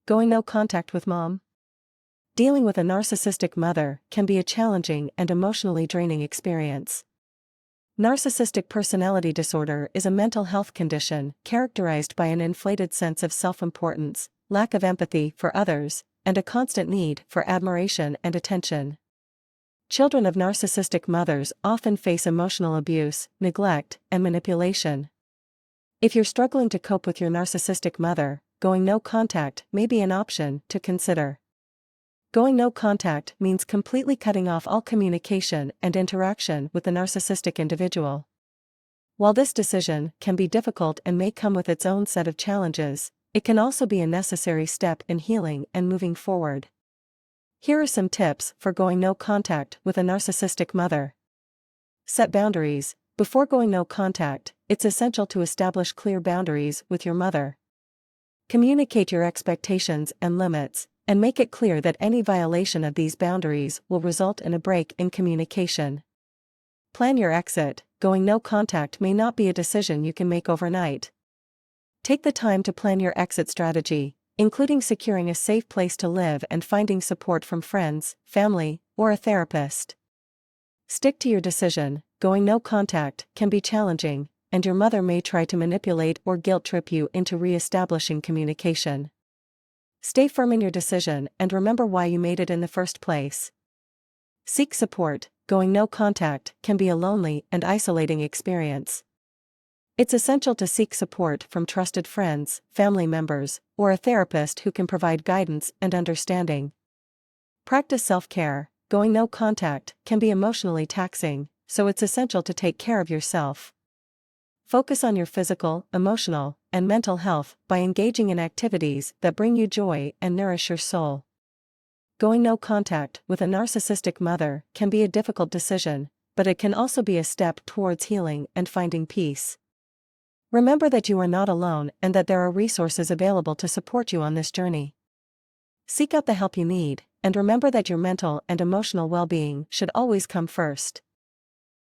Going no contact with mom. Dealing with a narcissistic mother can be a challenging and emotionally draining experience. Narcissistic personality disorder is a mental health condition characterized by an inflated sense of self-importance, lack of empathy for others, and a constant need for admiration and attention. Children of narcissistic mothers often face emotional abuse, neglect, and manipulation. If you're struggling to cope with your narcissistic mother, going no contact may be an option to consider. Going no contact means completely cutting off all communication and interaction with the narcissistic individual. While this decision can be difficult and may come with its own set of challenges, it can also be a necessary step in healing and moving forward. Here are some tips for going no contact with a narcissistic mother. Set boundaries. Before going no contact, it's essential to establish clear boundaries with your mother. Communicate your expectations and limits, and make it clear that any violation of these boundaries will result in a break in communication. Plan your exit. Going no contact may not be a decision you can make overnight. Take the time to plan your exit strategy, including securing a safe place to live and finding support from friends, family, or a therapist. Stick to your decision. Going no contact can be challenging, and your mother may try to manipulate or guilt-trip you into re-establishing communication. Stay firm in your decision and remember why you made it in the first place. Seek support. Going no contact can be a lonely and isolating experience. It's essential to seek support from trusted friends, family members, or a therapist who can provide guidance and understanding. Practice self-care. Going no contact can be emotionally taxing, so it's essential to take care of yourself. Focus on your physical, emotional, and mental health by engaging in activities that bring you joy and nourish your soul. Going no contact with a narcissistic mother can be a difficult decision, but it can also be a step towards healing and finding peace. Remember that you are not alone and that there are resources available to support you on this journey. Seek out the help you need, and remember that your mental and emotional well-being should always come first.